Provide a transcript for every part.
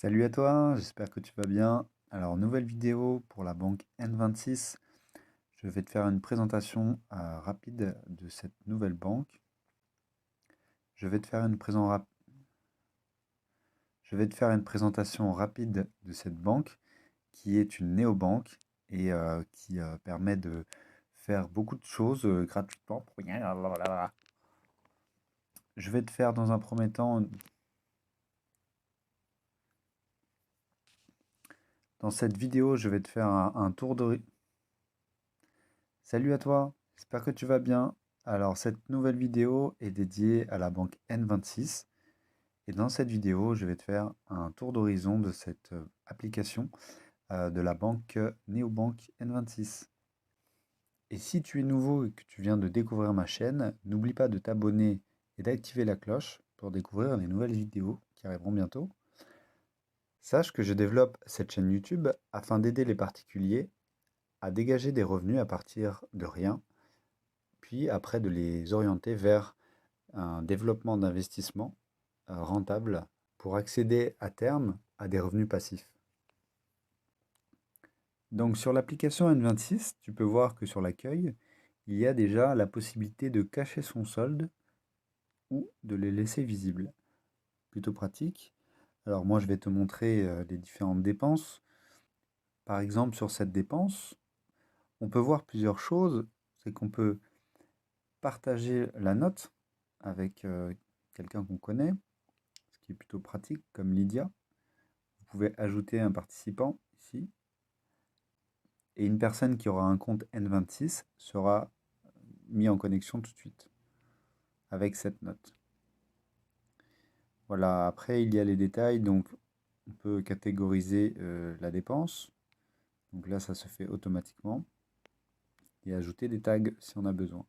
Salut à toi, j'espère que tu vas bien. Alors, nouvelle vidéo pour la banque N26. Je vais te faire une présentation rapide de cette nouvelle banque. Je vais te faire je vais te faire une présentation rapide de cette banque qui est une néobanque et qui permet de faire beaucoup de choses gratuitement pour rien. Je vais te faire dans un premier temps, dans cette vidéo, je vais te faire un tour de... Salut à toi, j'espère que tu vas bien. Alors, cette nouvelle vidéo est dédiée à la banque N26 et dans cette vidéo, je vais te faire un tour d'horizon de cette application de la banque Néobank N26. Et si tu es nouveau et que tu viens de découvrir ma chaîne, n'oublie pas de t'abonner et d'activer la cloche pour découvrir les nouvelles vidéos qui arriveront bientôt. Sache que je développe cette chaîne YouTube afin d'aider les particuliers à dégager des revenus à partir de rien puis après de les orienter vers un développement d'investissement rentable pour accéder à terme à des revenus passifs. Donc sur l'application N26, tu peux voir que sur l'accueil, il y a déjà la possibilité de cacher son solde ou de les laisser visibles. Plutôt pratique. Alors moi je vais te montrer les différentes dépenses. Par exemple sur cette dépense, on peut voir plusieurs choses. C'est qu'on peut partager la note avec quelqu'un qu'on connaît, ce qui est plutôt pratique, comme Lydia. Vous pouvez ajouter un participant ici, et une personne qui aura un compte N26 sera mis en connexion tout de suite avec cette note. Voilà, après il y a les détails, donc on peut catégoriser la dépense. Donc là, ça se fait automatiquement. Et ajouter des tags si on a besoin.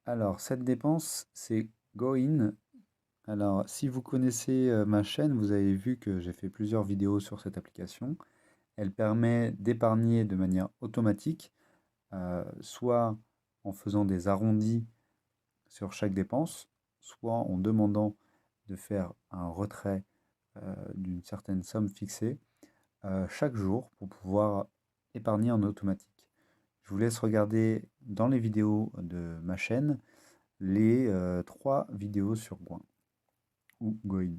Alors, cette dépense, c'est Goin. Alors, si vous connaissez ma chaîne, vous avez vu que j'ai fait plusieurs vidéos sur cette application. Elle permet d'épargner de manière automatique, soit en faisant des arrondis sur chaque dépense, soit en demandant de faire un retrait d'une certaine somme fixée chaque jour pour pouvoir épargner en automatique. Je vous laisse regarder dans les vidéos de ma chaîne les 3 vidéos sur Goin ou Goin.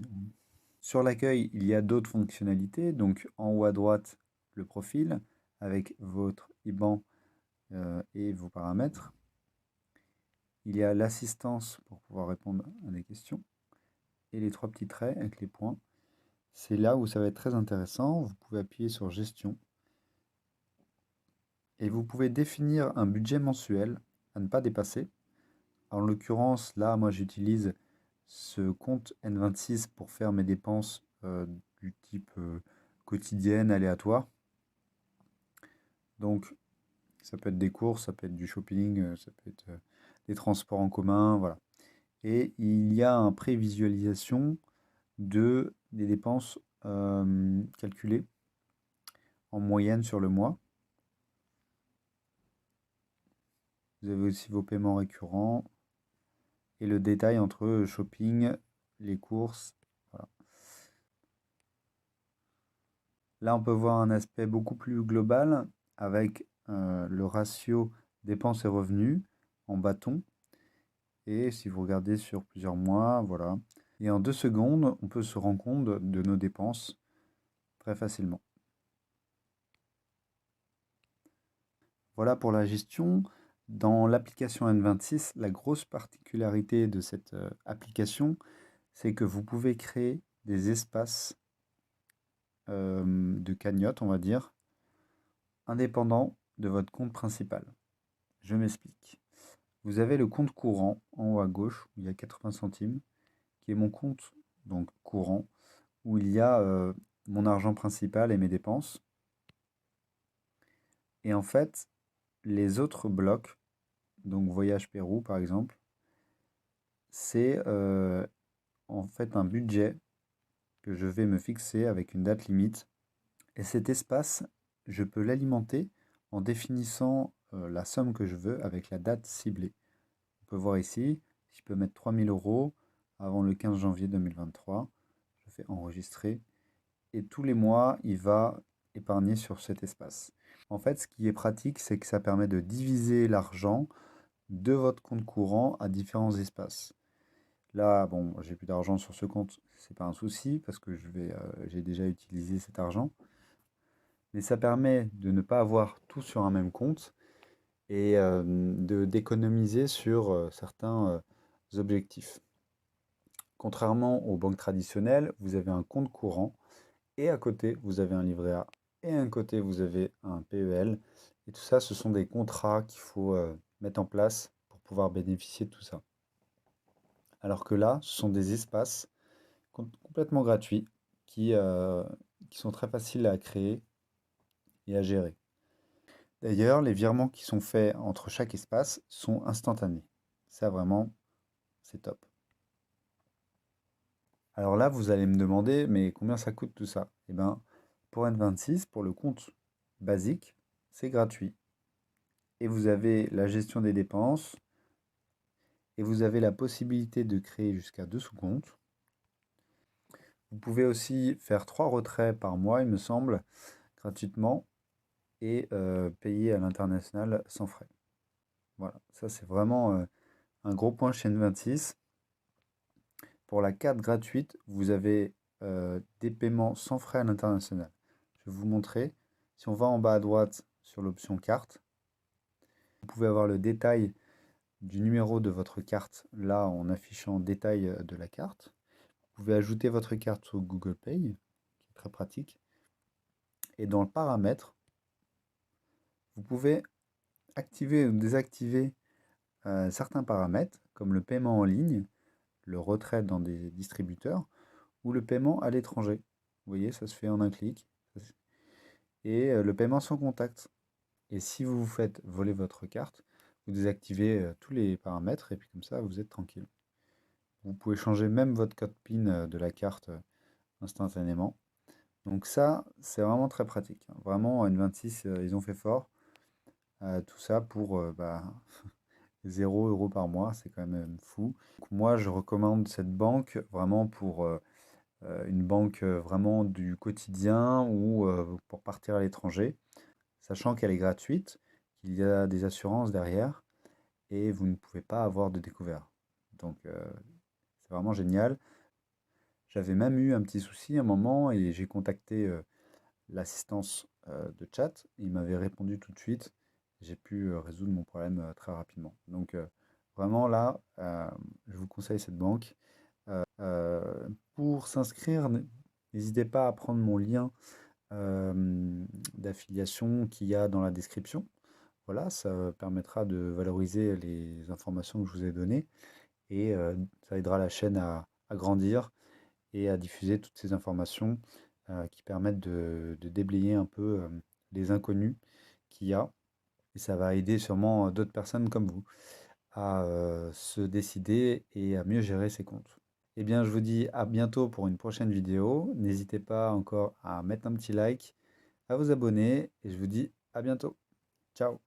Sur l'accueil, il y a d'autres fonctionnalités. Donc en haut à droite, le profil avec votre IBAN et vos paramètres. Il y a l'assistance pour pouvoir répondre à des questions. Et les 3 petits traits avec les points. C'est là où ça va être très intéressant. Vous pouvez appuyer sur Gestion. Et vous pouvez définir un budget mensuel à ne pas dépasser. En l'occurrence, là, moi j'utilise ce compte N26 pour faire mes dépenses du type quotidienne, aléatoire. Donc, ça peut être des courses, ça peut être du shopping, ça peut être des transports en commun, voilà. Et il y a un prévisualisation des dépenses calculées en moyenne sur le mois. Vous avez aussi vos paiements récurrents et le détail entre shopping, les courses. Voilà. Là, on peut voir un aspect beaucoup plus global avec le ratio dépenses et revenus en bâton. Et si vous regardez sur plusieurs mois, voilà. Et en 2 secondes, on peut se rendre compte de nos dépenses très facilement. Voilà pour la gestion. Dans l'application N26, la grosse particularité de cette application, c'est que vous pouvez créer des espaces de cagnotte, on va dire, indépendants de votre compte principal. Je m'explique. Vous avez le compte courant en haut à gauche, où il y a 80 centimes, qui est mon compte donc courant, où il y a mon argent principal et mes dépenses. Et en fait, les autres blocs, donc Voyage Pérou par exemple, c'est en fait un budget que je vais me fixer avec une date limite. Et cet espace, je peux l'alimenter en définissant la somme que je veux avec la date ciblée. On peut voir ici, si je peux mettre 3 000 euros, avant le 15 janvier 2023. Je fais enregistrer et tous les mois, il va épargner sur cet espace. En fait, ce qui est pratique, c'est que ça permet de diviser l'argent de votre compte courant à différents espaces. Là, bon, j'ai plus d'argent sur ce compte, c'est pas un souci parce que j'ai déjà utilisé cet argent. Mais ça permet de ne pas avoir tout sur un même compte et d'économiser sur certains objectifs. Contrairement aux banques traditionnelles, vous avez un compte courant et à côté, vous avez un livret A et à un côté, vous avez un PEL. Et tout ça, ce sont des contrats qu'il faut mettre en place pour pouvoir bénéficier de tout ça. Alors que là, ce sont des espaces complètement gratuits qui sont très faciles à créer et à gérer. D'ailleurs, les virements qui sont faits entre chaque espace sont instantanés. Ça, vraiment, c'est top. Alors là, vous allez me demander, mais combien ça coûte tout ça? Eh bien, pour N26, pour le compte basique, c'est gratuit. Et vous avez la gestion des dépenses, et vous avez la possibilité de créer jusqu'à 2 sous-comptes. Vous pouvez aussi faire 3 retraits par mois, il me semble, gratuitement, et payer à l'international sans frais. Voilà, ça c'est vraiment un gros point chez N26. Pour la carte gratuite, vous avez des paiements sans frais à l'international. Je vais vous montrer. Si on va en bas à droite sur l'option carte, vous pouvez avoir le détail du numéro de votre carte là en affichant détail de la carte. Vous pouvez ajouter votre carte sur Google Pay, qui est très pratique. Et dans le paramètre, vous pouvez activer ou désactiver certains paramètres, comme le paiement en ligne, le retrait dans des distributeurs, ou le paiement à l'étranger. Vous voyez, ça se fait en un clic. Et le paiement sans contact. Et si vous vous faites voler votre carte, vous désactivez tous les paramètres et puis comme ça, vous êtes tranquille. Vous pouvez changer même votre code PIN de la carte instantanément. Donc ça, c'est vraiment très pratique, hein. Vraiment, N26, ils ont fait fort. Tout ça pour 0 € par mois, c'est quand même fou. Donc moi, je recommande cette banque vraiment pour une banque vraiment du quotidien ou pour partir à l'étranger, sachant qu'elle est gratuite, qu'il y a des assurances derrière et vous ne pouvez pas avoir de découvert. Donc c'est vraiment génial. J'avais même eu un petit souci à un moment et j'ai contacté l'assistance de chat. Il m'avait répondu tout de suite. J'ai pu résoudre mon problème très rapidement. Donc vraiment là, je vous conseille cette banque. Pour s'inscrire, n'hésitez pas à prendre mon lien d'affiliation qu'il y a dans la description. Voilà, ça permettra de valoriser les informations que je vous ai données et ça aidera la chaîne à grandir et à diffuser toutes ces informations qui permettent de déblayer un peu les inconnus qu'il y a. Et ça va aider sûrement d'autres personnes comme vous à se décider et à mieux gérer ses comptes. Eh bien, je vous dis à bientôt pour une prochaine vidéo. N'hésitez pas encore à mettre un petit like, à vous abonner et je vous dis à bientôt. Ciao!